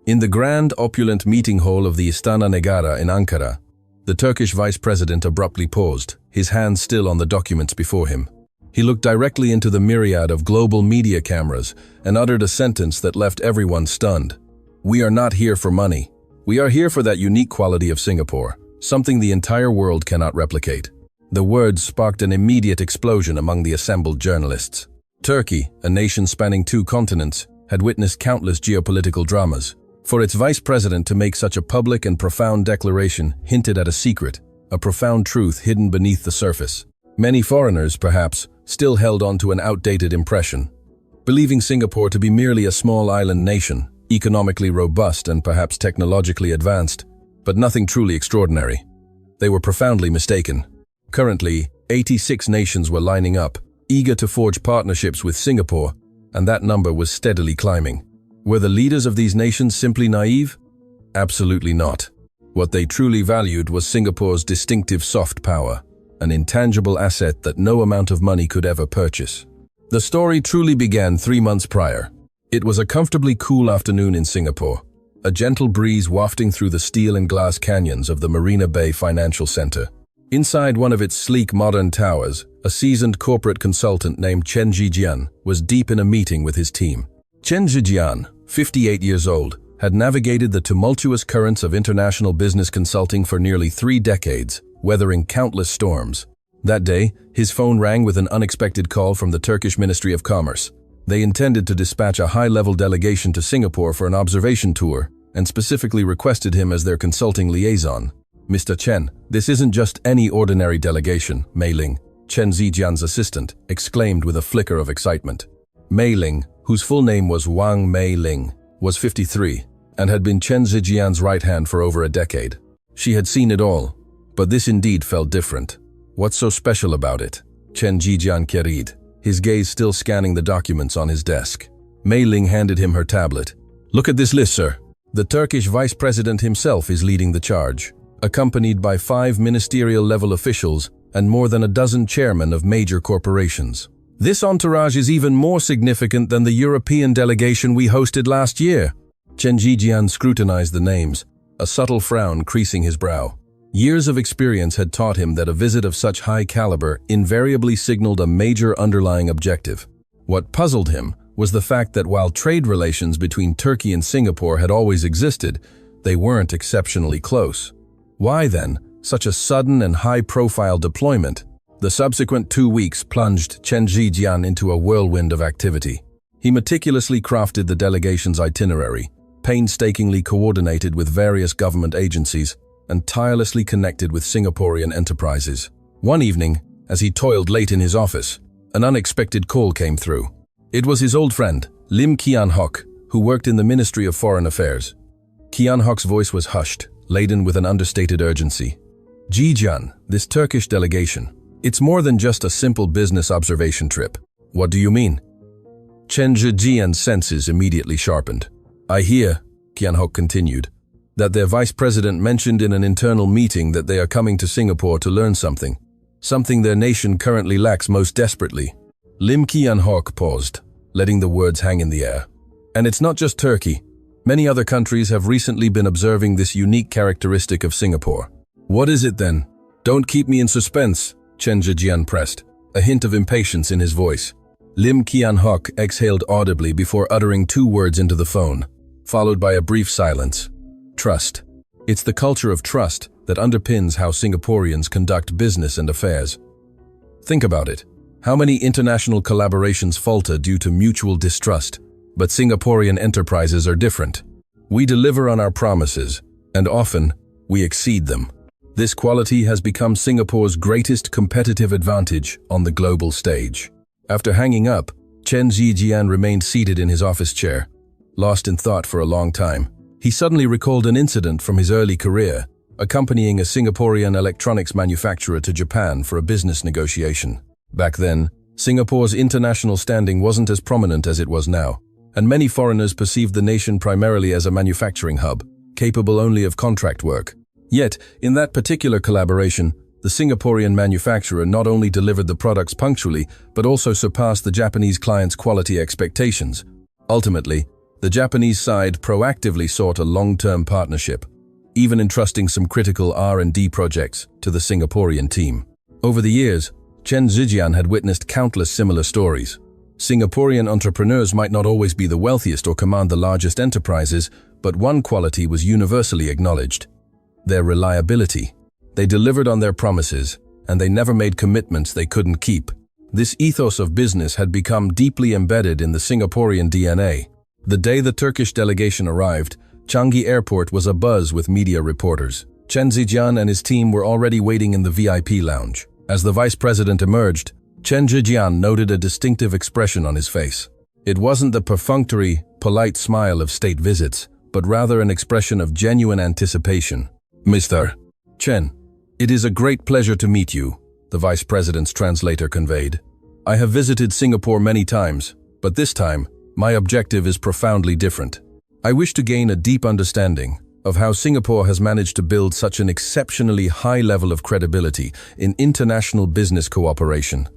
In the grand, opulent meeting hall of the Istana Negara in Ankara, the Turkish vice president abruptly paused, his hands still on the documents before him. He looked directly into the myriad of global media cameras and uttered a sentence that left everyone stunned. "We are not here for money. We are here for that unique quality of Singapore, something the entire world cannot replicate." The words sparked an immediate explosion among the assembled journalists. Turkey, a nation spanning 2 continents, had witnessed countless geopolitical dramas. For its vice president to make such a public and profound declaration hinted at a secret, a profound truth hidden beneath the surface. Many foreigners, perhaps, still held on to an outdated impression, believing Singapore to be merely a small island nation, economically robust and perhaps technologically advanced, but nothing truly extraordinary. They were profoundly mistaken. Currently, 86 nations were lining up, eager to forge partnerships with Singapore, and that number was steadily climbing. Were the leaders of these nations simply naive? Absolutely not. What they truly valued was Singapore's distinctive soft power, an intangible asset that no amount of money could ever purchase. The story truly began 3 months prior. It was a comfortably cool afternoon in Singapore, a gentle breeze wafting through the steel and glass canyons of the Marina Bay Financial Center. Inside one of its sleek modern towers, a seasoned corporate consultant named Chen Zhijian was deep in a meeting with his team. Chen Zhijian, 58 years old, had navigated the tumultuous currents of international business consulting for nearly 3 decades, weathering countless storms. That day, his phone rang with an unexpected call from the Turkish Ministry of Commerce. They intended to dispatch a high-level delegation to Singapore for an observation tour, and specifically requested him as their consulting liaison. "Mr. Chen, this isn't just any ordinary delegation," Mei Ling, Chen Zhijian's assistant, exclaimed with a flicker of excitement. Mei Ling, whose full name was Wang Mei Ling, was 53 and had been Chen Zhijian's right hand for over a decade. She had seen it all, but this indeed felt different. "What's so special about it?" Chen Zhijian queried, his gaze still scanning the documents on his desk. Mei Ling handed him her tablet. "Look at this list, sir. The Turkish vice president himself is leading the charge, accompanied by 5 ministerial-level officials and more than a dozen chairmen of major corporations. This entourage is even more significant than the European delegation we hosted last year." Chen Zhijian scrutinized the names, a subtle frown creasing his brow. Years of experience had taught him that a visit of such high caliber invariably signaled a major underlying objective. What puzzled him was the fact that while trade relations between Turkey and Singapore had always existed, they weren't exceptionally close. Why then such a sudden and high-profile deployment? The subsequent 2 weeks plunged Chen Zhijian into a whirlwind of activity. He meticulously crafted the delegation's itinerary, painstakingly coordinated with various government agencies, and tirelessly connected with Singaporean enterprises. One evening, as he toiled late in his office, an unexpected call came through. It was his old friend, Lim Kian Hock, who worked in the Ministry of Foreign Affairs. Kian Hock's voice was hushed, laden with an understated urgency. "Zhijian, this Turkish delegation. It's more than just a simple business observation trip." "What do you mean?" Chen Zhijian's senses immediately sharpened. "I hear," Kian Hock continued, "that their vice president mentioned in an internal meeting that they are coming to Singapore to learn something their nation currently lacks most desperately." Lim Kian Hock paused, letting the words hang in the air. "And it's not just Turkey. Many other countries have recently been observing this unique characteristic of Singapore." "What is it then? Don't keep me in suspense," Chen Zhijian pressed, a hint of impatience in his voice. Lim Kian Hock exhaled audibly before uttering 2 words into the phone, followed by a brief silence. "Trust. It's the culture of trust that underpins how Singaporeans conduct business and affairs. Think about it. How many international collaborations falter due to mutual distrust? But Singaporean enterprises are different. We deliver on our promises, and often, we exceed them. This quality has become Singapore's greatest competitive advantage on the global stage." After hanging up, Chen Zhijian remained seated in his office chair, lost in thought for a long time. He suddenly recalled an incident from his early career, accompanying a Singaporean electronics manufacturer to Japan for a business negotiation. Back then, Singapore's international standing wasn't as prominent as it was now, and many foreigners perceived the nation primarily as a manufacturing hub, capable only of contract work. Yet, in that particular collaboration, the Singaporean manufacturer not only delivered the products punctually, but also surpassed the Japanese client's quality expectations. Ultimately, The Japanese side proactively sought a long-term partnership, even entrusting some critical R&D projects to the Singaporean team. Over the years, Chen Zijian had witnessed countless similar stories. Singaporean entrepreneurs might not always be the wealthiest or command the largest enterprises, but one quality was universally acknowledged: their reliability. They delivered on their promises, and they never made commitments they couldn't keep. This ethos of business had become deeply embedded in the Singaporean DNA. The day the Turkish delegation arrived, Changi Airport was abuzz with media reporters. Chen Zijian and his team were already waiting in the VIP lounge. As the vice president emerged, Chen Zijian noted a distinctive expression on his face. It wasn't the perfunctory, polite smile of state visits, but rather an expression of genuine anticipation. "Mr. Chen, it is a great pleasure to meet you," the vice president's translator conveyed. "I have visited Singapore many times, but this time, my objective is profoundly different. I wish to gain a deep understanding of how Singapore has managed to build such an exceptionally high level of credibility in international business cooperation."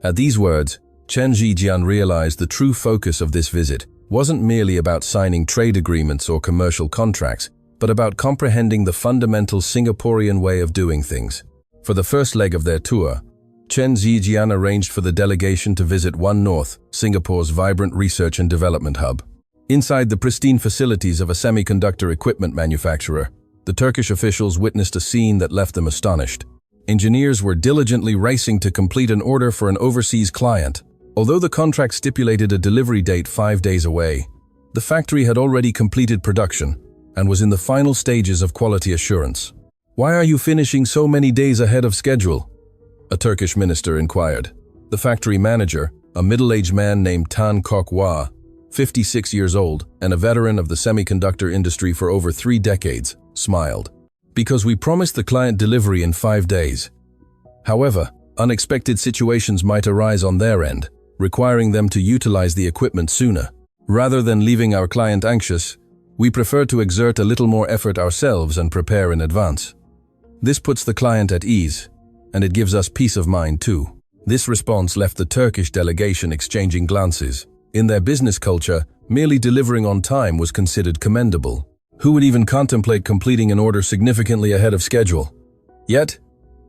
At these words, Chen Zijian realized the true focus of this visit wasn't merely about signing trade agreements or commercial contracts, but about comprehending the fundamental Singaporean way of doing things. For the first leg of their tour, Chen Zijian arranged for the delegation to visit One North, Singapore's vibrant research and development hub. Inside the pristine facilities of a semiconductor equipment manufacturer, the Turkish officials witnessed a scene that left them astonished. Engineers were diligently racing to complete an order for an overseas client. Although the contract stipulated a delivery date 5 days away, the factory had already completed production and was in the final stages of quality assurance. "Why are you finishing so many days ahead of schedule?" a Turkish minister inquired. The factory manager, a middle-aged man named Tan Kok Wah, 56 years old and a veteran of the semiconductor industry for over 3 decades, smiled. "Because we promised the client delivery in 5 days. However, unexpected situations might arise on their end, requiring them to utilize the equipment sooner. Rather than leaving our client anxious, we prefer to exert a little more effort ourselves and prepare in advance. This puts the client at ease, and it gives us peace of mind too." This response left the Turkish delegation exchanging glances. In their business culture, merely delivering on time was considered commendable. Who would even contemplate completing an order significantly ahead of schedule? Yet,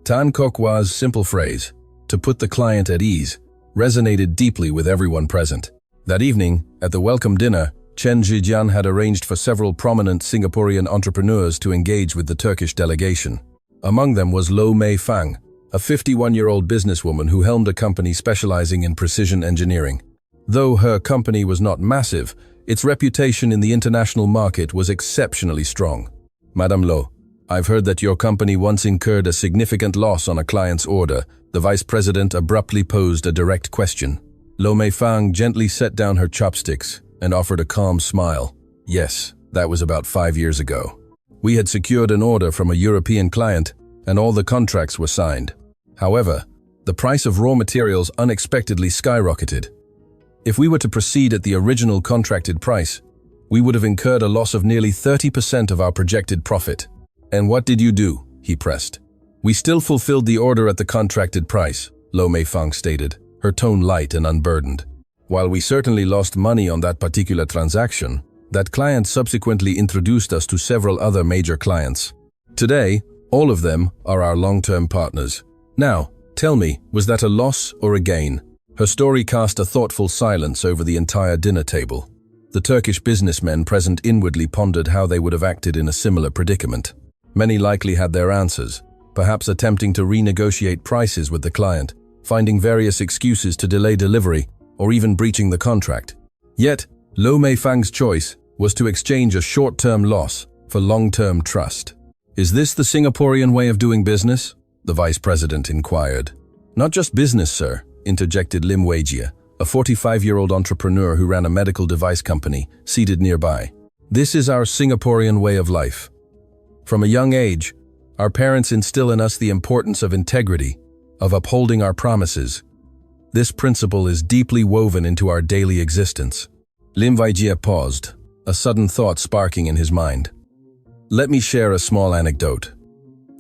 Tan Kok Wah's simple phrase, "to put the client at ease," resonated deeply with everyone present. That evening, at the welcome dinner, Chen Zijian had arranged for several prominent Singaporean entrepreneurs to engage with the Turkish delegation. Among them was Lo Mei Fang, a 51-year-old businesswoman who helmed a company specializing in precision engineering. Though her company was not massive, its reputation in the international market was exceptionally strong. "Madame Lo, I've heard that your company once incurred a significant loss on a client's order." The vice president abruptly posed a direct question. Lo Mei Fang gently set down her chopsticks and offered a calm smile. "Yes, that was about 5 years ago. We had secured an order from a European client, and all the contracts were signed. However, the price of raw materials unexpectedly skyrocketed. If we were to proceed at the original contracted price, we would have incurred a loss of nearly 30% of our projected profit." "And what did you do?" he pressed. "We still fulfilled the order at the contracted price," Lo Mei Fang stated, her tone light and unburdened. "While we certainly lost money on that particular transaction, that client subsequently introduced us to several other major clients. Today, all of them are our long-term partners. Now, tell me, was that a loss or a gain?" Her story cast a thoughtful silence over the entire dinner table. The Turkish businessmen present inwardly pondered how they would have acted in a similar predicament. Many likely had their answers, perhaps attempting to renegotiate prices with the client, finding various excuses to delay delivery, or even breaching the contract. Yet, Lo Mei Fang's choice was to exchange a short-term loss for long-term trust. "Is this the Singaporean way of doing business?" the vice president inquired. "Not just business, sir," interjected Lim Weijia, a 45-year-old entrepreneur who ran a medical device company, seated nearby. "This is our Singaporean way of life. From a young age, our parents instill in us the importance of integrity, of upholding our promises. This principle is deeply woven into our daily existence." Lim Weijia paused, a sudden thought sparking in his mind. "Let me share a small anecdote.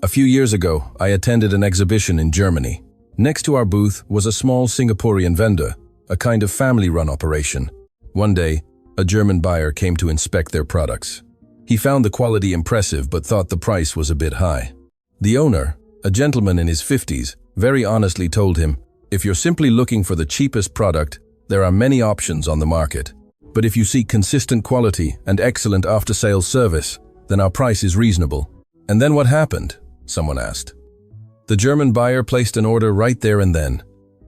A few years ago, I attended an exhibition in Germany. Next to our booth was a small Singaporean vendor, a kind of family-run operation. One day, A German buyer came to inspect their products. He found the quality impressive but thought the price was a bit high. The owner, a gentleman in his 50s, very honestly told him, "If you're simply looking for the cheapest product, there are many options on the market. But if you seek consistent quality and excellent after-sales service, then our price is reasonable." "And then what happened?" someone asked. The German buyer placed an order right there and then.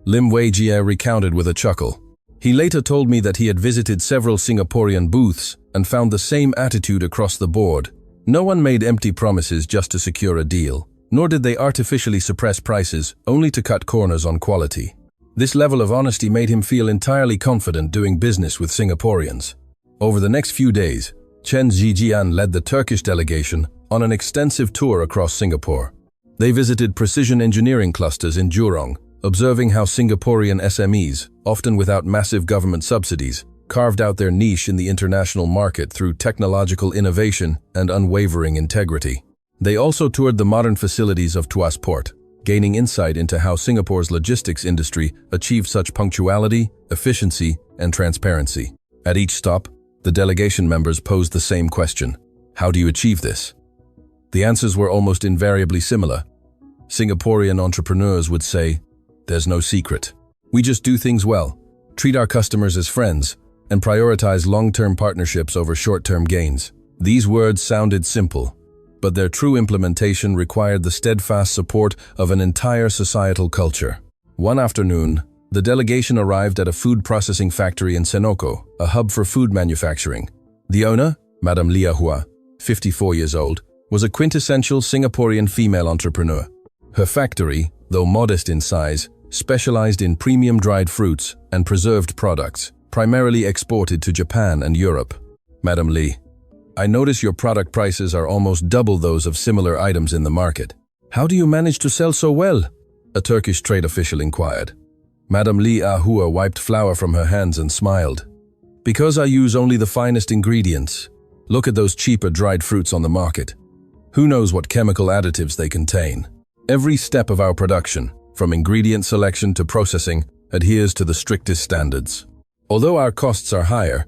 Lim Weijie recounted with a chuckle. He later told me that he had visited several Singaporean booths and found the same attitude across the board. No one made empty promises just to secure a deal, nor did they artificially suppress prices only to cut corners on quality. This level of honesty made him feel entirely confident doing business with Singaporeans. Over the next few days, Chen Zijian led the Turkish delegation on an extensive tour across Singapore. They visited precision engineering clusters in Jurong, observing how Singaporean SMEs, often without massive government subsidies, carved out their niche in the international market through technological innovation and unwavering integrity. They also toured the modern facilities of Tuas Port, gaining insight into how Singapore's logistics industry achieved such punctuality, efficiency, and transparency. At each stop, the delegation members posed the same question: how do you achieve this? The answers were almost invariably similar. Singaporean entrepreneurs would say, "There's no secret. We just do things well, treat our customers as friends, and prioritize long-term partnerships over short-term gains." These words sounded simple, but their true implementation required the steadfast support of an entire societal culture. One afternoon, the delegation arrived at a food processing factory in Senoko, a hub for food manufacturing. The owner, Madame Lia Hua, 54 years old, was a quintessential Singaporean female entrepreneur. Her factory, though modest in size, specialized in premium dried fruits and preserved products, primarily exported to Japan and Europe. "Madam Lee, I notice your product prices are almost double those of similar items in the market. How do you manage to sell so well?" a Turkish trade official inquired. Madame Lee Ahua wiped flour from her hands and smiled. "Because I use only the finest ingredients. Look at those cheaper dried fruits on the market. Who knows what chemical additives they contain? Every step of our production, from ingredient selection to processing, adheres to the strictest standards. Although our costs are higher,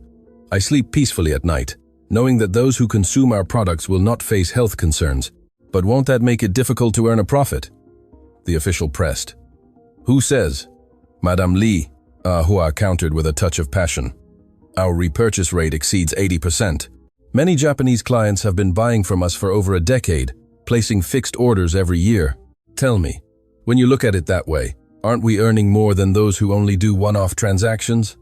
I sleep peacefully at night, knowing that those who consume our products will not face health concerns. But won't that make it difficult to earn a profit?" the official pressed. "Who says?" Madame Lee Ahua countered with a touch of passion. "Our repurchase rate exceeds 80%. Many Japanese clients have been buying from us for over a decade, placing fixed orders every year. Tell me, when you look at it that way, aren't we earning more than those who only do one-off transactions?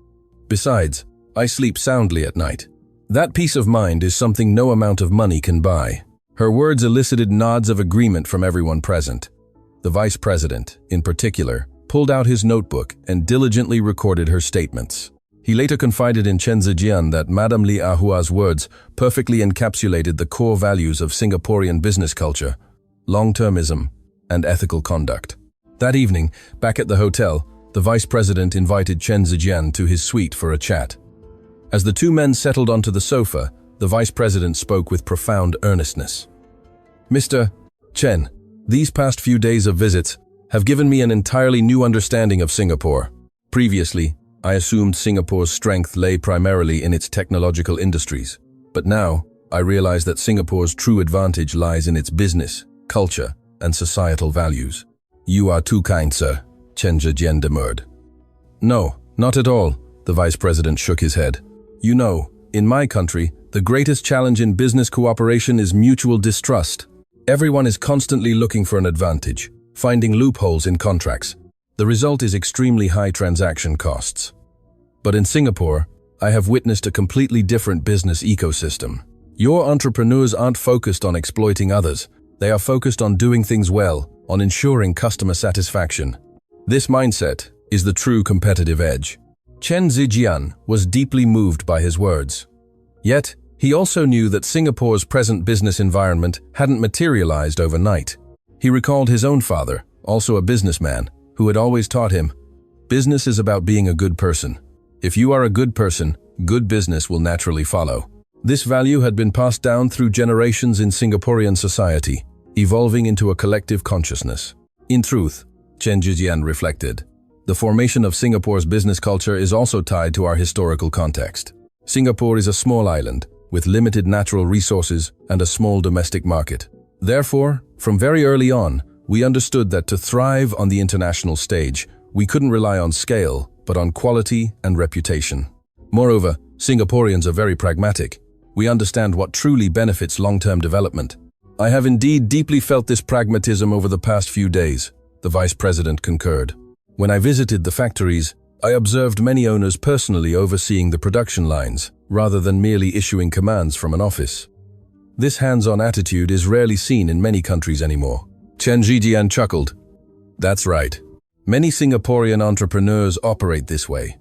Besides, I sleep soundly at night. That peace of mind is something no amount of money can buy." Her words elicited nods of agreement from everyone present. The vice president, in particular, pulled out his notebook and diligently recorded her statements. He later confided in Chen Zijian that Madame Lee Ahua's words perfectly encapsulated the core values of Singaporean business culture: long-termism and ethical conduct. That evening, back at the hotel, the vice president invited Chen Zijian to his suite for a chat. As the two men settled onto the sofa, the vice president spoke with profound earnestness. "Mr. Chen, these past few days of visits have given me an entirely new understanding of Singapore. Previously, I assumed Singapore's strength lay primarily in its technological industries. But now, I realize that Singapore's true advantage lies in its business, culture, and societal values." "You are too kind, sir," Chen Zhejian demurred. "No, not at all," the vice president shook his head. "You know, in my country, the greatest challenge in business cooperation is mutual distrust. Everyone is constantly looking for an advantage, finding loopholes in contracts. The result is extremely high transaction costs. But in Singapore, I have witnessed a completely different business ecosystem. Your entrepreneurs aren't focused on exploiting others. They are focused on doing things well, on ensuring customer satisfaction. This mindset is the true competitive edge." Chen Zijian was deeply moved by his words. Yet, he also knew that Singapore's present business environment hadn't materialized overnight. He recalled his own father, also a businessman, who had always taught him, "Business is about being a good person. If you are a good person, good business will naturally follow." This value had been passed down through generations in Singaporean society, evolving into a collective consciousness. In truth, Chen Zhijian reflected, the formation of Singapore's business culture is also tied to our historical context. Singapore is a small island with limited natural resources and a small domestic market. Therefore, from very early on, we understood that to thrive on the international stage, we couldn't rely on scale, but on quality and reputation. Moreover, Singaporeans are very pragmatic. We understand what truly benefits long-term development. I have indeed deeply felt this pragmatism over the past few days, the Vice President concurred. When I visited the factories, I observed many owners personally overseeing the production lines, rather than merely issuing commands from an office. This hands-on attitude is rarely seen in many countries anymore. Chen Zhijian chuckled. That's right. Many Singaporean entrepreneurs operate this way.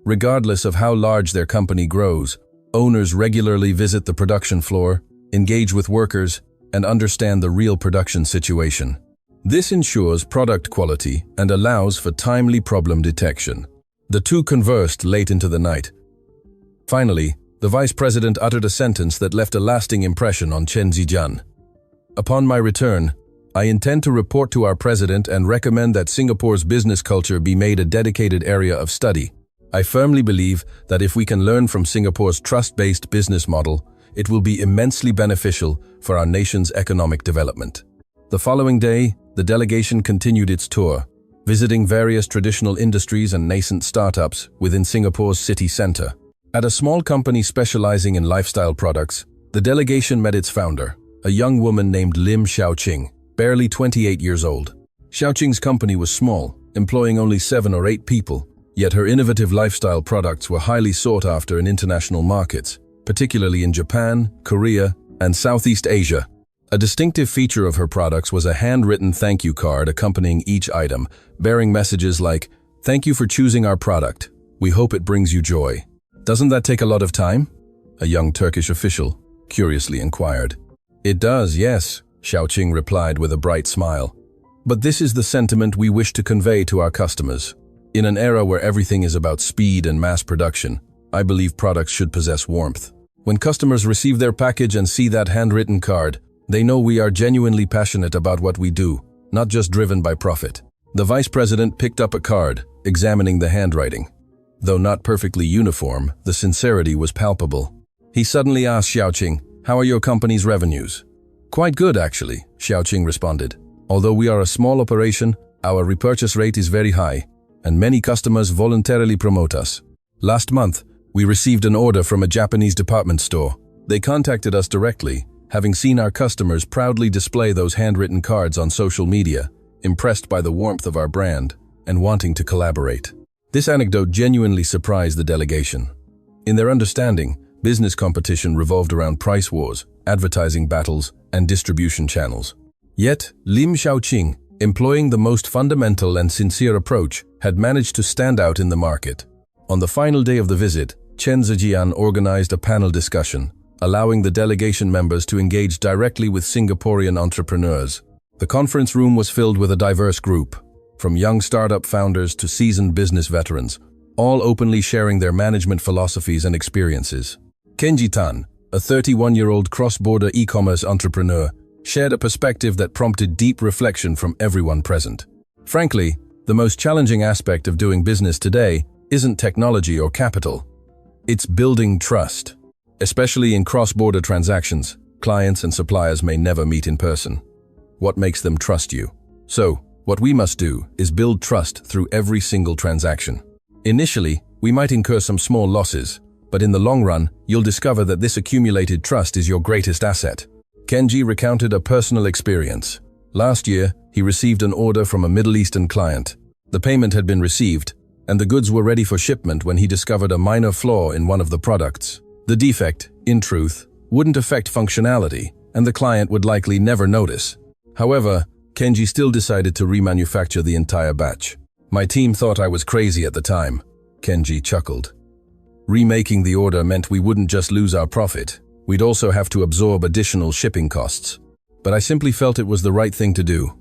Regardless of how large their company grows, owners regularly visit the production floor, engage with workers, and understand the real production situation. This ensures product quality and allows for timely problem detection. The two conversed late into the night. Finally, the Vice President uttered a sentence that left a lasting impression on Chen Zhijian. Upon my return, I intend to report to our President and recommend that Singapore's business culture be made a dedicated area of study. I firmly believe that if we can learn from Singapore's trust-based business model, it will be immensely beneficial for our nation's economic development. The following day, the delegation continued its tour, visiting various traditional industries and nascent startups within Singapore's city centre. At a small company specializing in lifestyle products, the delegation met its founder, a young woman named Lim Xiaoqing, barely 28 years old. Xiaoqing's company was small, employing only 7 or 8 people, yet her innovative lifestyle products were highly sought after in international markets, particularly in Japan, Korea, and Southeast Asia. A distinctive feature of her products was a handwritten thank you card accompanying each item, bearing messages like, "Thank you for choosing our product. We hope it brings you joy." "Doesn't that take a lot of time?" a young Turkish official curiously inquired. "It does, yes," Xiaoqing replied with a bright smile. "But this is the sentiment we wish to convey to our customers. In an era where everything is about speed and mass production, I believe products should possess warmth. When customers receive their package and see that handwritten card, they know we are genuinely passionate about what we do, not just driven by profit." The Vice President picked up a card, examining the handwriting. Though not perfectly uniform, the sincerity was palpable. He suddenly asked Xiaoqing, "How are your company's revenues?" "Quite good, actually," Xiaoqing responded. "Although we are a small operation, our repurchase rate is very high, and many customers voluntarily promote us. Last month, we received an order from a Japanese department store. They contacted us directly, having seen our customers proudly display those handwritten cards on social media, impressed by the warmth of our brand, and wanting to collaborate." This anecdote genuinely surprised the delegation. In their understanding, business competition revolved around price wars, advertising battles, and distribution channels. Yet, Lim Xiaoqing, employing the most fundamental and sincere approach, had managed to stand out in the market. On the final day of the visit, Chen Zhijian organized a panel discussion, allowing the delegation members to engage directly with Singaporean entrepreneurs. The conference room was filled with a diverse group, from young startup founders to seasoned business veterans, all openly sharing their management philosophies and experiences. Kenji Tan, a 31-year-old cross-border e-commerce entrepreneur, shared a perspective that prompted deep reflection from everyone present. Frankly, the most challenging aspect of doing business today isn't technology or capital. It's building trust. Especially in cross-border transactions, clients and suppliers may never meet in person. What makes them trust you? So, what we must do is build trust through every single transaction. Initially, we might incur some small losses, but in the long run, you'll discover that this accumulated trust is your greatest asset. Kenji recounted a personal experience. Last year, he received an order from a Middle Eastern client. The payment had been received, and the goods were ready for shipment when he discovered a minor flaw in one of the products. The defect, in truth, wouldn't affect functionality, and the client would likely never notice. However, Kenji still decided to remanufacture the entire batch. "My team thought I was crazy at the time," Kenji chuckled. "Remaking the order meant we wouldn't just lose our profit, we'd also have to absorb additional shipping costs. But I simply felt it was the right thing to do.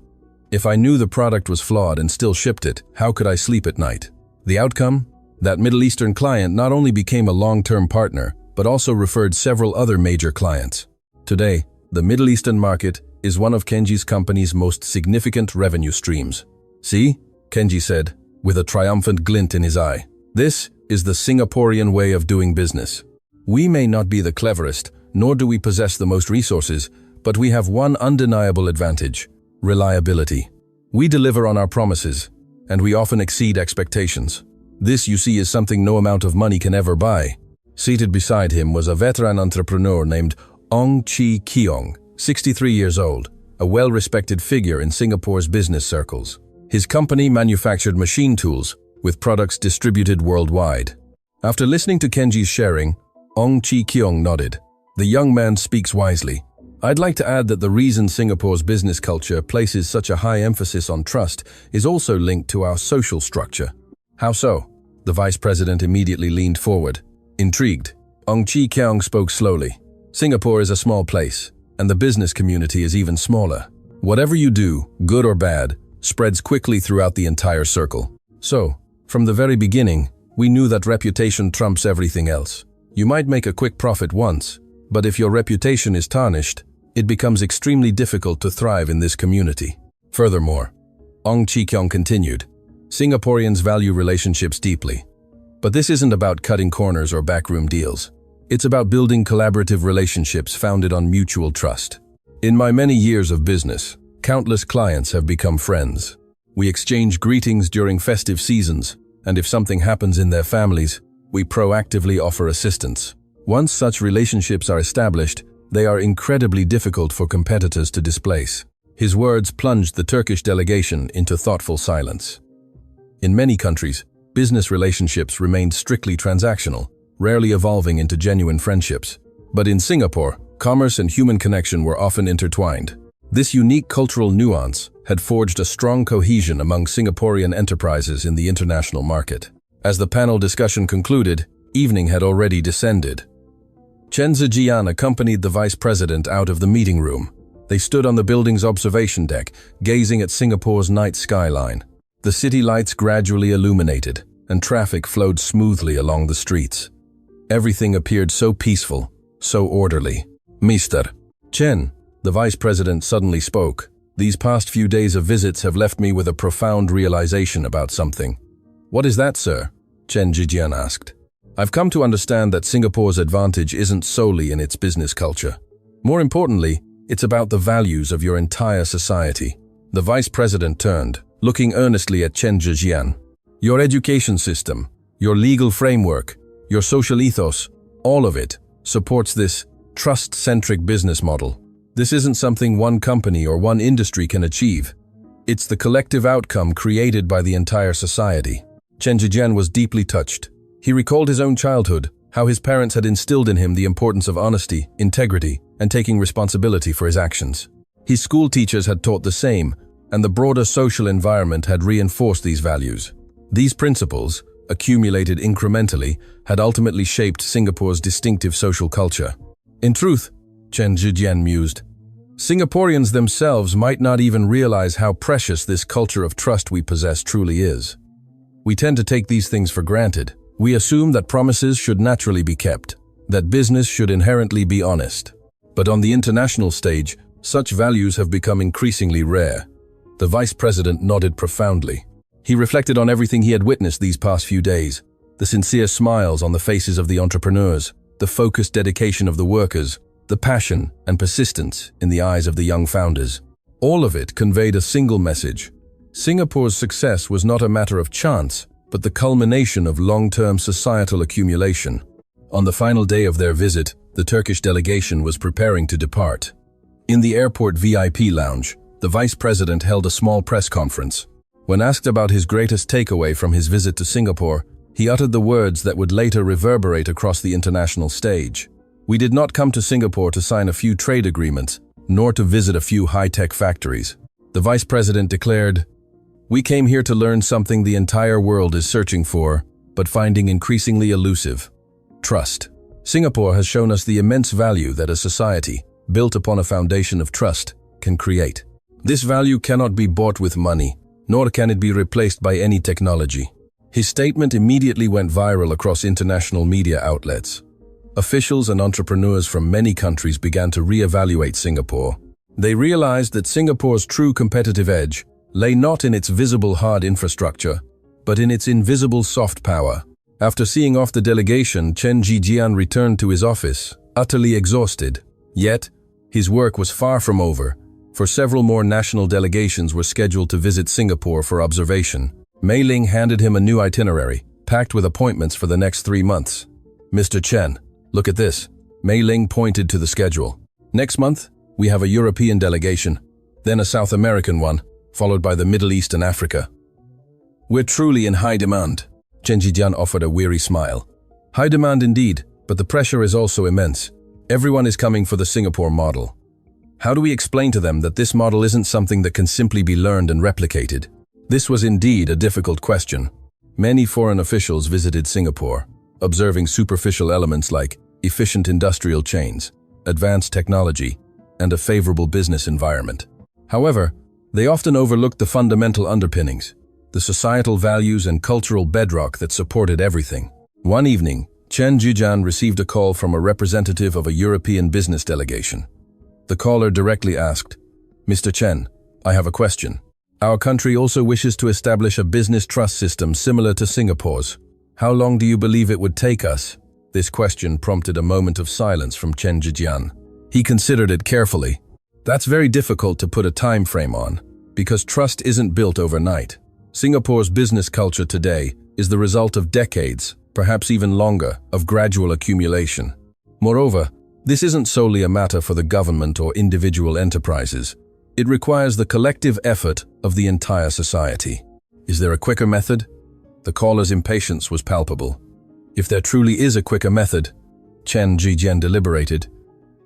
If I knew the product was flawed and still shipped it, how could I sleep at night?" The outcome? That Middle Eastern client not only became a long-term partner, but also referred several other major clients. Today, the Middle Eastern market is one of Kenji's company's most significant revenue streams. "See?" Kenji said, with a triumphant glint in his eye. "This is the Singaporean way of doing business. We may not be the cleverest, nor do we possess the most resources, but we have one undeniable advantage: reliability. We deliver on our promises, and we often exceed expectations. This, you see, is something no amount of money can ever buy. Seated beside him was a veteran entrepreneur named Ong Chi Keong, 63 years old, a well-respected figure in Singapore's business circles. His company manufactured machine tools, with products distributed worldwide. After listening to Kenji's sharing, Ong Chi Keong nodded. The young man speaks wisely. I'd like to add that the reason Singapore's business culture places such a high emphasis on trust is also linked to our social structure. How so? The vice president immediately leaned forward. Intrigued, Ong Chi Keong spoke slowly. Singapore is a small place, and the business community is even smaller. Whatever you do, good or bad, spreads quickly throughout the entire circle. So, from the very beginning, we knew that reputation trumps everything else. You might make a quick profit once, but if your reputation is tarnished, it becomes extremely difficult to thrive in this community. Furthermore, Ong Chi Keong continued, Singaporeans value relationships deeply. But this isn't about cutting corners or backroom deals. It's about building collaborative relationships founded on mutual trust. In my many years of business, countless clients have become friends. We exchange greetings during festive seasons, and if something happens in their families, we proactively offer assistance. Once such relationships are established, they are incredibly difficult for competitors to displace. His words plunged the Turkish delegation into thoughtful silence. In many countries, business relationships remained strictly transactional, rarely evolving into genuine friendships. But in Singapore, commerce and human connection were often intertwined. This unique cultural nuance had forged a strong cohesion among Singaporean enterprises in the international market. As the panel discussion concluded, evening had already descended. Chen Zijian accompanied the vice president out of the meeting room. They stood on the building's observation deck, gazing at Singapore's night skyline. The city lights gradually illuminated, and traffic flowed smoothly along the streets. Everything appeared so peaceful, so orderly. Mr. Chen, the vice president suddenly spoke. These past few days of visits have left me with a profound realization about something. What is that, sir? Chen Zijian asked. I've come to understand that Singapore's advantage isn't solely in its business culture. More importantly, it's about the values of your entire society. The vice president turned, looking earnestly at Chen Zijian. Your education system, your legal framework, your social ethos, all of it supports this trust-centric business model. This isn't something one company or one industry can achieve. It's the collective outcome created by the entire society. Chen Zijian was deeply touched. He recalled his own childhood, how his parents had instilled in him the importance of honesty, integrity, and taking responsibility for his actions. His school teachers had taught the same, and the broader social environment had reinforced these values. These principles, accumulated incrementally, had ultimately shaped Singapore's distinctive social culture. In truth, Chen Zijian mused, Singaporeans themselves might not even realize how precious this culture of trust we possess truly is. We tend to take these things for granted. We assume that promises should naturally be kept, that business should inherently be honest. But on the international stage, such values have become increasingly rare. The vice president nodded profoundly. He reflected on everything he had witnessed these past few days, the sincere smiles on the faces of the entrepreneurs, the focused dedication of the workers, the passion and persistence in the eyes of the young founders. All of it conveyed a single message. Singapore's success was not a matter of chance, but the culmination of long-term societal accumulation. On the final day of their visit, the Turkish delegation was preparing to depart. In the airport VIP lounge, the vice president held a small press conference. When asked about his greatest takeaway from his visit to Singapore, he uttered the words that would later reverberate across the international stage. We did not come to Singapore to sign a few trade agreements, nor to visit a few high-tech factories. The vice president declared, We came here to learn something the entire world is searching for, but finding increasingly elusive: trust. Singapore has shown us the immense value that a society, built upon a foundation of trust, can create. This value cannot be bought with money, nor can it be replaced by any technology. His statement immediately went viral across international media outlets. Officials and entrepreneurs from many countries began to reevaluate Singapore. They realized that Singapore's true competitive edge lay not in its visible hard infrastructure, but in its invisible soft power. After seeing off the delegation, Chen Zhijian returned to his office, utterly exhausted. Yet, his work was far from over, for several more national delegations were scheduled to visit Singapore for observation. Mei Ling handed him a new itinerary, packed with appointments for the next 3 months. "Mr. Chen, look at this." Mei Ling pointed to the schedule. "Next month, we have a European delegation, then a South American one, followed by the Middle East and Africa. We're truly in high demand." Chen Zhijian offered a weary smile. "High demand indeed, but the pressure is also immense. Everyone is coming for the Singapore model. How do we explain to them that this model isn't something that can simply be learned and replicated?" This was indeed a difficult question. Many foreign officials visited Singapore, observing superficial elements like efficient industrial chains, advanced technology, and a favorable business environment. However, they often overlooked the fundamental underpinnings, the societal values and cultural bedrock that supported everything. One evening, Chen Zhijian received a call from a representative of a European business delegation. The caller directly asked, "Mr. Chen, I have a question. Our country also wishes to establish a business trust system similar to Singapore's. How long do you believe it would take us?" This question prompted a moment of silence from Chen Zhijian. He considered it carefully. That's very difficult to put a time frame on, because trust isn't built overnight. Singapore's business culture today is the result of decades, perhaps even longer, of gradual accumulation. Moreover, this isn't solely a matter for the government or individual enterprises. It requires the collective effort of the entire society. Is there a quicker method? The caller's impatience was palpable. If there truly is a quicker method, Chen Zhijian deliberated,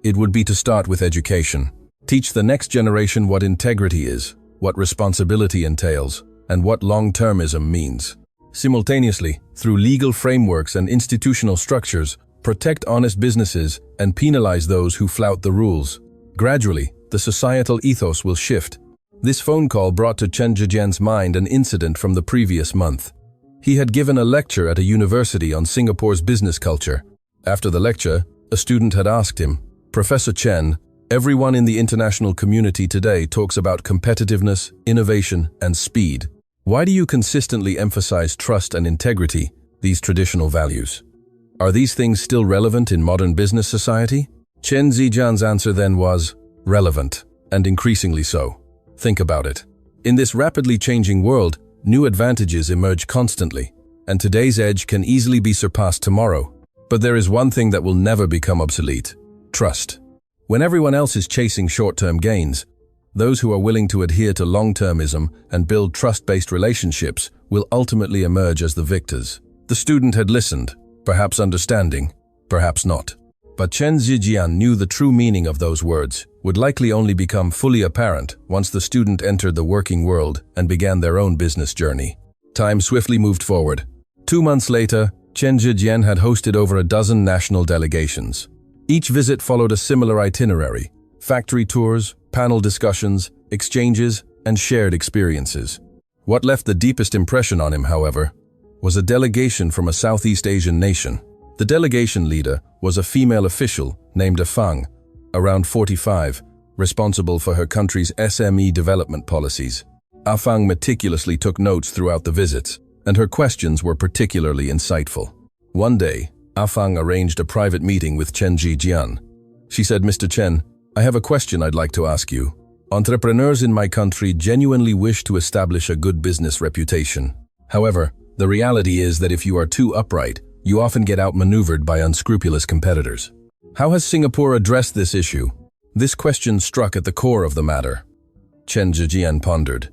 it would be to start with education. Teach the next generation what integrity is, what responsibility entails, and what long-termism means. Simultaneously, through legal frameworks and institutional structures, protect honest businesses and penalize those who flout the rules. Gradually, the societal ethos will shift. This phone call brought to Chen Zhijian's mind an incident from the previous month. He had given a lecture at a university on Singapore's business culture. After the lecture, a student had asked him, "Professor Chen, everyone in the international community today talks about competitiveness, innovation, and speed. Why do you consistently emphasize trust and integrity, these traditional values? Are these things still relevant in modern business society?" Chen Zhijian's answer then was, "Relevant, and increasingly so. Think about it. In this rapidly changing world, new advantages emerge constantly, and today's edge can easily be surpassed tomorrow. But there is one thing that will never become obsolete: trust. When everyone else is chasing short-term gains, those who are willing to adhere to long-termism and build trust-based relationships will ultimately emerge as the victors." The student had listened, perhaps understanding, perhaps not. But Chen Zhijian knew the true meaning of those words would likely only become fully apparent once the student entered the working world and began their own business journey. Time swiftly moved forward. 2 months later, Chen Zhijian had hosted over a dozen national delegations. Each visit followed a similar itinerary: factory tours, panel discussions, exchanges, and shared experiences. What left the deepest impression on him, however, was a delegation from a Southeast Asian nation. The delegation leader was a female official named Afang, around 45, responsible for her country's SME development policies. Afang meticulously took notes throughout the visits, and her questions were particularly insightful. One day, Afang arranged a private meeting with Chen Zhijian. She said, "Mr. Chen, I have a question I'd like to ask you. Entrepreneurs in my country genuinely wish to establish a good business reputation. However, the reality is that if you are too upright, you often get outmaneuvered by unscrupulous competitors. How has Singapore addressed this issue?" This question struck at the core of the matter. Chen Zhijian pondered.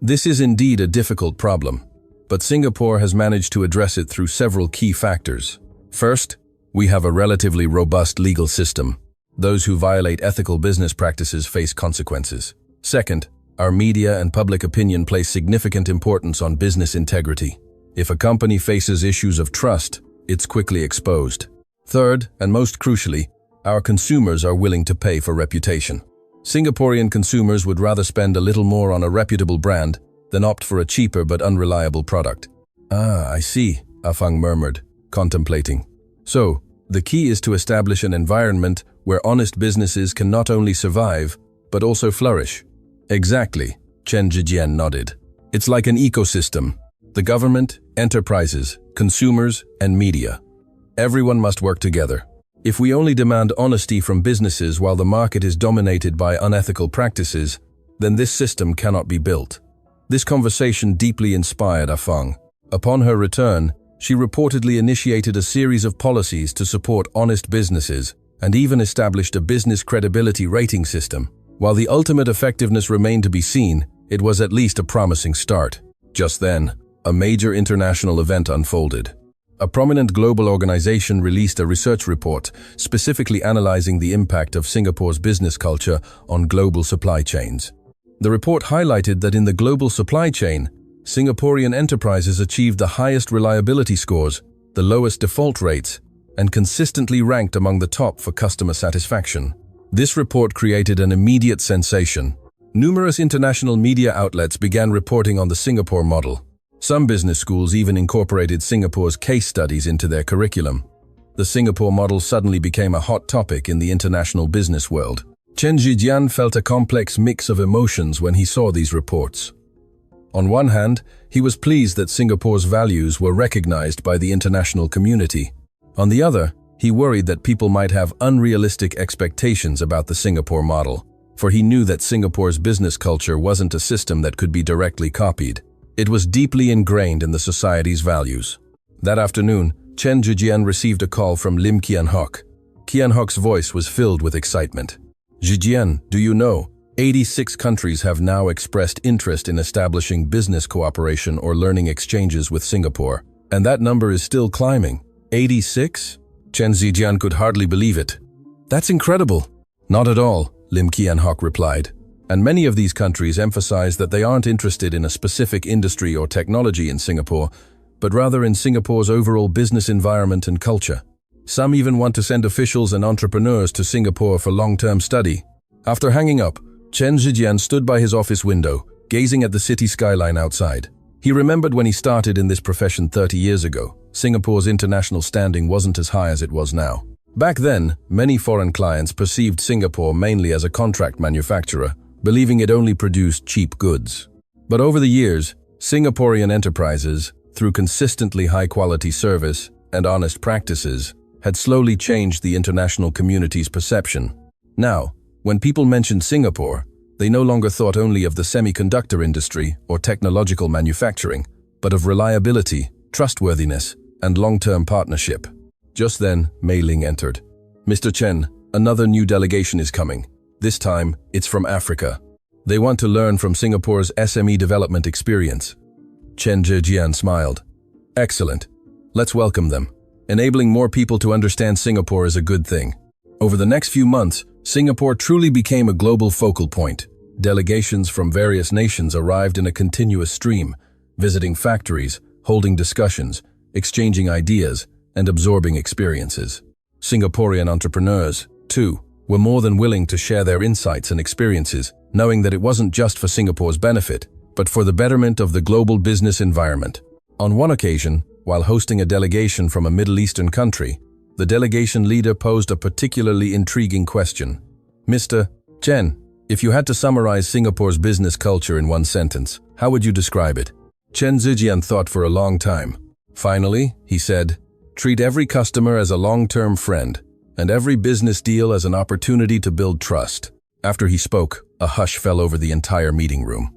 This is indeed a difficult problem, but Singapore has managed to address it through several key factors. First, we have a relatively robust legal system. Those who violate ethical business practices face consequences. Second, our media and public opinion place significant importance on business integrity. If a company faces issues of trust, it's quickly exposed. Third, and most crucially, our consumers are willing to pay for reputation. Singaporean consumers would rather spend a little more on a reputable brand than opt for a cheaper but unreliable product. "Ah, I see," Afang murmured, contemplating. "So, the key is to establish an environment where honest businesses can not only survive, but also flourish." "Exactly," Chen Zhijian nodded. "It's like an ecosystem. The government, enterprises, consumers, and media. Everyone must work together. If we only demand honesty from businesses while the market is dominated by unethical practices, then this system cannot be built. This conversation deeply inspired Afang. Upon her return, she reportedly initiated a series of policies to support honest businesses and even established a business credibility rating system. While the ultimate effectiveness remained to be seen, it was at least a promising start. Just then, a major international event unfolded. A prominent global organization released a research report specifically analyzing the impact of Singapore's business culture on global supply chains. The report highlighted that in the global supply chain, Singaporean enterprises achieved the highest reliability scores, the lowest default rates, and consistently ranked among the top for customer satisfaction. This report created an immediate sensation. Numerous international media outlets began reporting on the Singapore model. Some business schools even incorporated Singapore's case studies into their curriculum. The Singapore model suddenly became a hot topic in the international business world. Chen Zhijian felt a complex mix of emotions when he saw these reports. On one hand, he was pleased that Singapore's values were recognized by the international community. On the other, he worried that people might have unrealistic expectations about the Singapore model, for he knew that Singapore's business culture wasn't a system that could be directly copied. It was deeply ingrained in the society's values. That afternoon, Chen Zhijian received a call from Lim Kian Hock. Kian Hock's voice was filled with excitement. "Zhijian, do you know, 86 countries have now expressed interest in establishing business cooperation or learning exchanges with Singapore, and that number is still climbing." 86? Chen Zhijian could hardly believe it. "That's incredible." "Not at all," Lim Kian Hock replied. "And many of these countries emphasize that they aren't interested in a specific industry or technology in Singapore, but rather in Singapore's overall business environment and culture. Some even want to send officials and entrepreneurs to Singapore for long-term study." After hanging up, Chen Zhijian stood by his office window, gazing at the city skyline outside. He remembered when he started in this profession 30 years ago. Singapore's international standing wasn't as high as it was now. Back then, many foreign clients perceived Singapore mainly as a contract manufacturer, believing it only produced cheap goods. But over the years, Singaporean enterprises, through consistently high-quality service and honest practices, had slowly changed the international community's perception. Now, when people mentioned Singapore, they no longer thought only of the semiconductor industry or technological manufacturing, but of reliability, trustworthiness, and long-term partnership. Just then, Mei Ling entered. "Mr. Chen, another new delegation is coming. This time, it's from Africa. They want to learn from Singapore's SME development experience." Chen Zhijian smiled. "Excellent. Let's welcome them. Enabling more people to understand Singapore is a good thing." Over the next few months, Singapore truly became a global focal point. Delegations from various nations arrived in a continuous stream, visiting factories, holding discussions, exchanging ideas, and absorbing experiences. Singaporean entrepreneurs, too, were more than willing to share their insights and experiences, knowing that it wasn't just for Singapore's benefit, but for the betterment of the global business environment. On one occasion, while hosting a delegation from a Middle Eastern country, the delegation leader posed a particularly intriguing question. "Mr. Chen, if you had to summarize Singapore's business culture in one sentence, how would you describe it?" Chen Zhijian thought for a long time. Finally, he said, "Treat every customer as a long-term friend, and every business deal as an opportunity to build trust." After he spoke, a hush fell over the entire meeting room.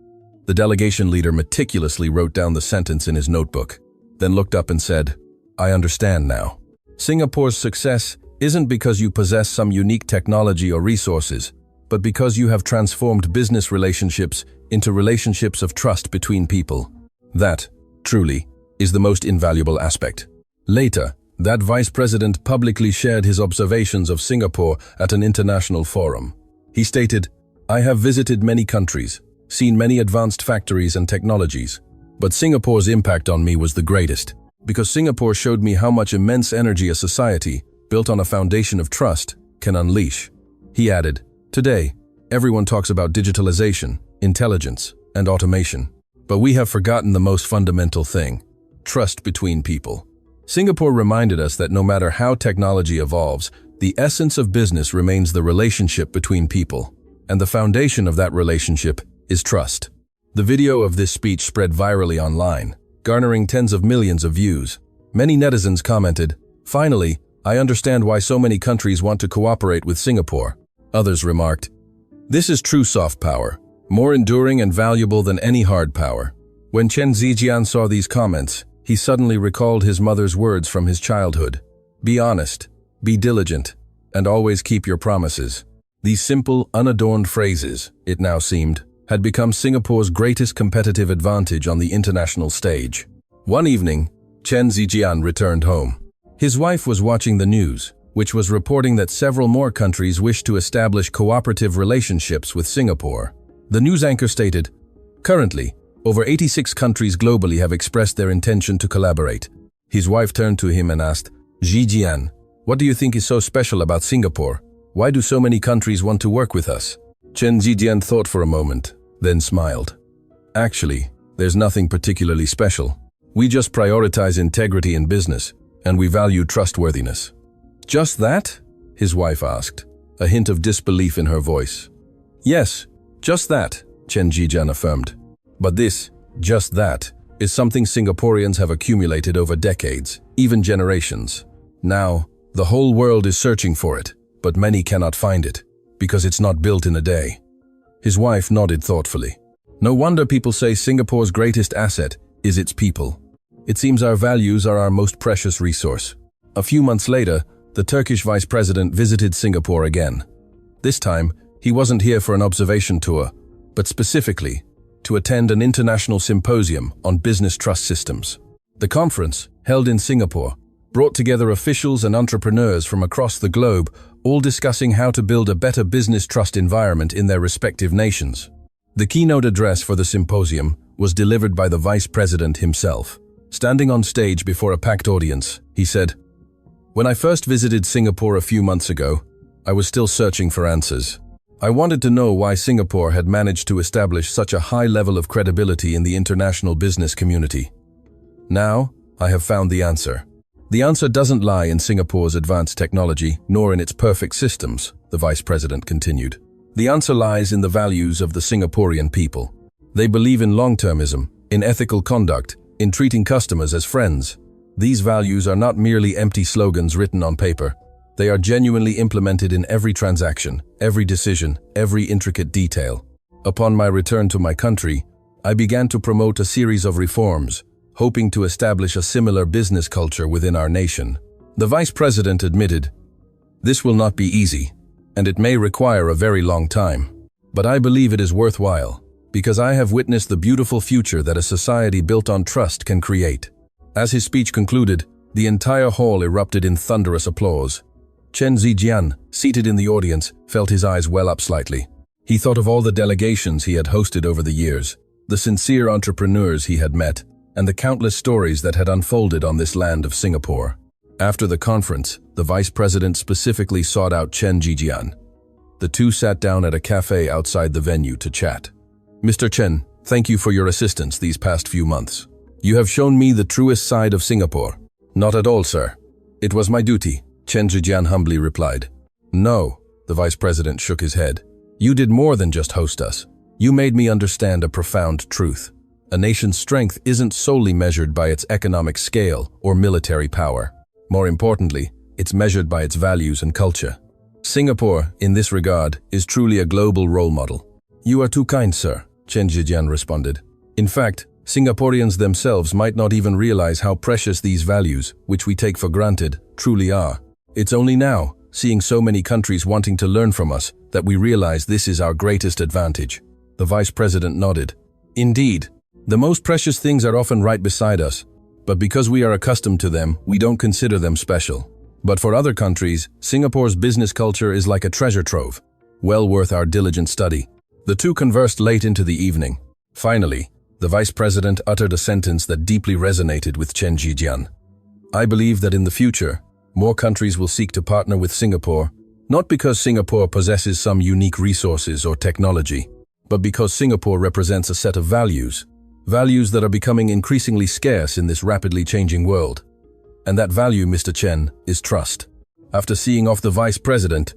The delegation leader meticulously wrote down the sentence in his notebook, then looked up and said, "I understand now. Singapore's success isn't because you possess some unique technology or resources, but because you have transformed business relationships into relationships of trust between people. That, truly, is the most invaluable aspect." Later, that vice president publicly shared his observations of Singapore at an international forum. He stated, "I have visited many countries, seen many advanced factories and technologies, but Singapore's impact on me was the greatest, because Singapore showed me how much immense energy a society, built on a foundation of trust, can unleash." He added, "Today, everyone talks about digitalization, intelligence, and automation, but we have forgotten the most fundamental thing: trust between people." Singapore reminded us that no matter how technology evolves, the essence of business remains the relationship between people, and the foundation of that relationship is trust. The video of this speech spread virally online, garnering tens of millions of views. Many netizens commented, "Finally, I understand why so many countries want to cooperate with Singapore." Others remarked, "This is true soft power, more enduring and valuable than any hard power." When Chen Zijian saw these comments, he suddenly recalled his mother's words from his childhood. Be honest, be diligent, and always keep your promises. These simple, unadorned phrases, it now seemed, had become Singapore's greatest competitive advantage on the international stage. One evening, Chen Zijian returned home. His wife was watching the news, which was reporting that several more countries wished to establish cooperative relationships with Singapore. The news anchor stated, "Currently, over 86 countries globally have expressed their intention to collaborate." His wife turned to him and asked, "Zijian, what do you think is so special about Singapore? Why do so many countries want to work with us?" Chen Zijian thought for a moment, then smiled. "Actually, there's nothing particularly special. We just prioritize integrity in business, and we value trustworthiness." "Just that?" his wife asked, a hint of disbelief in her voice. "Yes, just that," Chen Zijian affirmed. "But this, just that, is something Singaporeans have accumulated over decades, even generations. Now, the whole world is searching for it, but many cannot find it, because it's not built in a day." His wife nodded thoughtfully. "No wonder people say Singapore's greatest asset is its people. It seems our values are our most precious resource." A few months later, the Turkish vice president visited Singapore again. This time, he wasn't here for an observation tour, but specifically to attend an international symposium on business trust systems. The conference, held in Singapore, brought together officials and entrepreneurs from across the globe, all discussing how to build a better business trust environment in their respective nations. The keynote address for the symposium was delivered by the vice president himself. Standing on stage before a packed audience, he said, "When I first visited Singapore a few months ago, I was still searching for answers. I wanted to know why Singapore had managed to establish such a high level of credibility in the international business community. Now, I have found the answer. The answer doesn't lie in Singapore's advanced technology, nor in its perfect systems," the vice president continued. "The answer lies in the values of the Singaporean people. They believe in long-termism, in ethical conduct, in treating customers as friends. These values are not merely empty slogans written on paper. They are genuinely implemented in every transaction, every decision, every intricate detail. Upon my return to my country, I began to promote a series of reforms, hoping to establish a similar business culture within our nation." The vice president admitted, "This will not be easy, and it may require a very long time. But I believe it is worthwhile, because I have witnessed the beautiful future that a society built on trust can create." As his speech concluded, the entire hall erupted in thunderous applause. Chen Zijian, seated in the audience, felt his eyes well up slightly. He thought of all the delegations he had hosted over the years, the sincere entrepreneurs he had met, and the countless stories that had unfolded on this land of Singapore. After the conference, the vice president specifically sought out Chen Zijian. The two sat down at a cafe outside the venue to chat. "Mr. Chen, thank you for your assistance these past few months. You have shown me the truest side of Singapore." "Not at all, sir. It was my duty," Chen Zijian humbly replied. "No," the vice president shook his head. "You did more than just host us. You made me understand a profound truth. A nation's strength isn't solely measured by its economic scale or military power. More importantly, it's measured by its values and culture. Singapore, in this regard, is truly a global role model." "You are too kind, sir," Chen Zijian responded. "In fact, Singaporeans themselves might not even realize how precious these values, which we take for granted, truly are. It's only now, seeing so many countries wanting to learn from us, that we realize this is our greatest advantage." The vice president nodded. "Indeed, the most precious things are often right beside us, but because we are accustomed to them, we don't consider them special. But for other countries, Singapore's business culture is like a treasure trove, well worth our diligent study." The two conversed late into the evening. Finally, the vice president uttered a sentence that deeply resonated with Chen Zijian. "I believe that in the future, more countries will seek to partner with Singapore, not because Singapore possesses some unique resources or technology, but because Singapore represents a set of values that are becoming increasingly scarce in this rapidly changing world. And that value, Mr. Chen, is trust." After seeing off the vice president,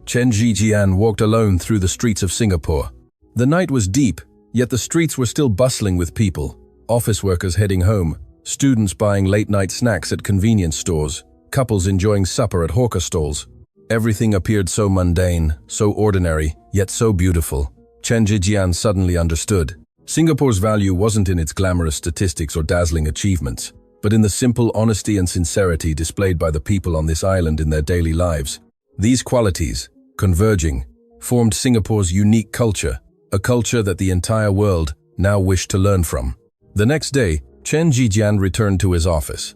Chen Zijian walked alone through the streets of Singapore. The night was deep, yet the streets were still bustling with people, office workers heading home, Students buying late-night snacks at convenience stores, couples enjoying supper at hawker stalls. Everything appeared so mundane, so ordinary, yet so beautiful. Chen Zhijian suddenly understood. Singapore's value wasn't in its glamorous statistics or dazzling achievements, but in the simple honesty and sincerity displayed by the people on this island in their daily lives. These qualities, converging, formed Singapore's unique culture, a culture that the entire world now wished to learn from. The next day, Chen Zhijian returned to his office.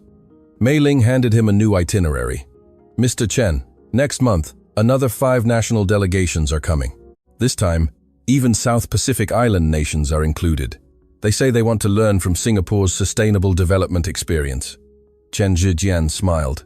Mei Ling handed him a new itinerary. "Mr. Chen, next month, another 5 national delegations are coming. This time, even South Pacific Island nations are included. They say they want to learn from Singapore's sustainable development experience." Chen Zhijian smiled.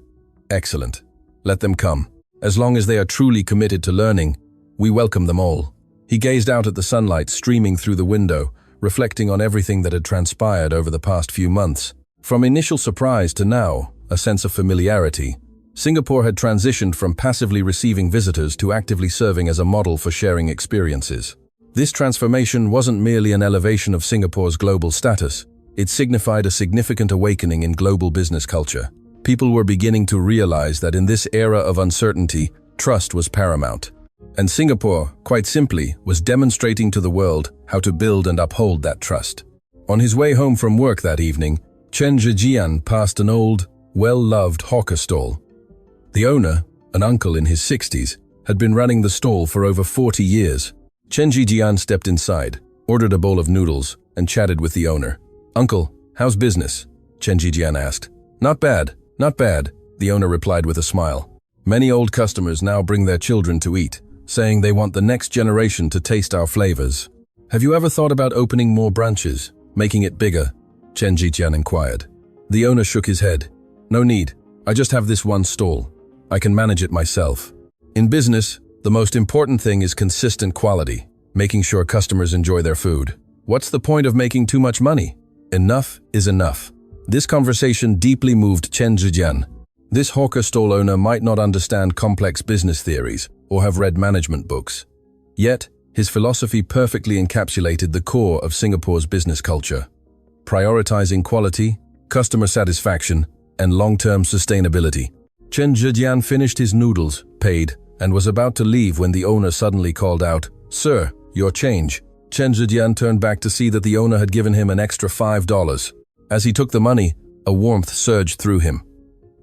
"Excellent. Let them come. As long as they are truly committed to learning, we welcome them all." He gazed out at the sunlight streaming through the window, reflecting on everything that had transpired over the past few months. From initial surprise to now, a sense of familiarity, Singapore had transitioned from passively receiving visitors to actively serving as a model for sharing experiences. This transformation wasn't merely an elevation of Singapore's global status, it signified a significant awakening in global business culture. People were beginning to realize that in this era of uncertainty, trust was paramount. And Singapore, quite simply, was demonstrating to the world how to build and uphold that trust. On his way home from work that evening, Chen Zhijian passed an old, well-loved hawker stall. The owner, an uncle in his 60s, had been running the stall for over 40 years. Chen Zhijian stepped inside, ordered a bowl of noodles, and chatted with the owner. "Uncle, how's business?" Chen Zhijian asked. Not bad, the owner replied with a smile. "Many old customers now bring their children to eat, saying they want the next generation to taste our flavors. Have you ever thought about opening more branches, making it bigger?" Chen Zhijian inquired. The owner shook his head. "No need, I just have this one stall. I can manage it myself." In business, the most important thing is consistent quality, making sure customers enjoy their food. What's the point of making too much money? Enough is enough. This conversation deeply moved Chen Zhijian. This hawker stall owner might not understand complex business theories or have read management books. Yet, his philosophy perfectly encapsulated the core of Singapore's business culture. Prioritizing quality, customer satisfaction, and long-term sustainability. Chen Zhijian finished his noodles, paid, and was about to leave when the owner suddenly called out, "Sir, your change." Chen Zhijian turned back to see that the owner had given him an extra $5. As he took the money, a warmth surged through him.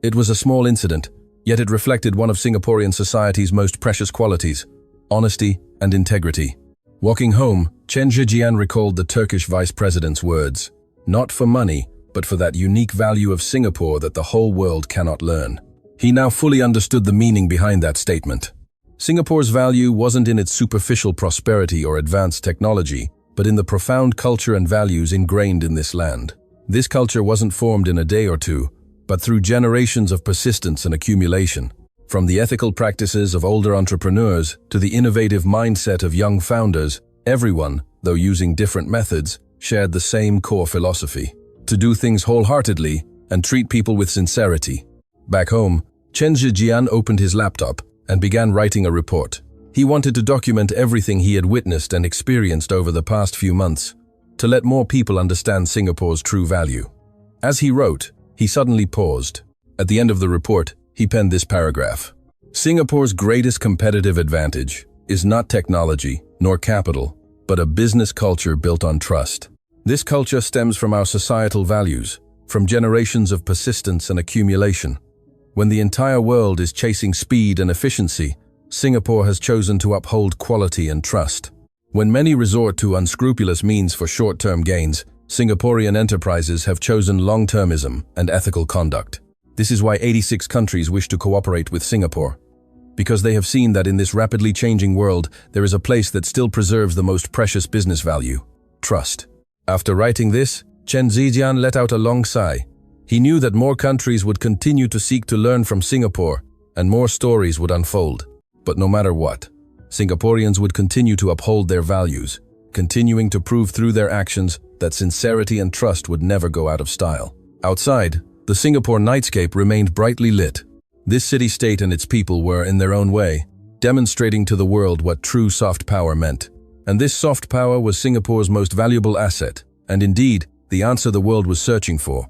It was a small incident, yet it reflected one of Singaporean society's most precious qualities: honesty and integrity. Walking home, Chen Zhijian recalled the Turkish vice president's words, "Not for money, but for that unique value of Singapore that the whole world cannot learn." He now fully understood the meaning behind that statement. Singapore's value wasn't in its superficial prosperity or advanced technology, but in the profound culture and values ingrained in this land. This culture wasn't formed in a day or two, but through generations of persistence and accumulation. From the ethical practices of older entrepreneurs to the innovative mindset of young founders, everyone, though using different methods, shared the same core philosophy: to do things wholeheartedly and treat people with sincerity. Back home, Chen Zhijian opened his laptop and began writing a report. He wanted to document everything he had witnessed and experienced over the past few months, to let more people understand Singapore's true value. As he wrote, he suddenly paused. At the end of the report, he penned this paragraph: "Singapore's greatest competitive advantage is not technology nor capital, but a business culture built on trust. This culture stems from our societal values, from generations of persistence and accumulation. When the entire world is chasing speed and efficiency, Singapore has chosen to uphold quality and trust. When many resort to unscrupulous means for short-term gains, Singaporean enterprises have chosen long-termism and ethical conduct. This is why 86 countries wish to cooperate with Singapore, because they have seen that in this rapidly changing world, there is a place that still preserves the most precious business value: trust." After writing this, Chen Zhijian let out a long sigh. He knew that more countries would continue to seek to learn from Singapore, and more stories would unfold. But no matter what, Singaporeans would continue to uphold their values, continuing to prove through their actions that sincerity and trust would never go out of style. Outside, the Singapore nightscape remained brightly lit. This city-state and its people were, in their own way, demonstrating to the world what true soft power meant. And this soft power was Singapore's most valuable asset, and indeed, the answer the world was searching for.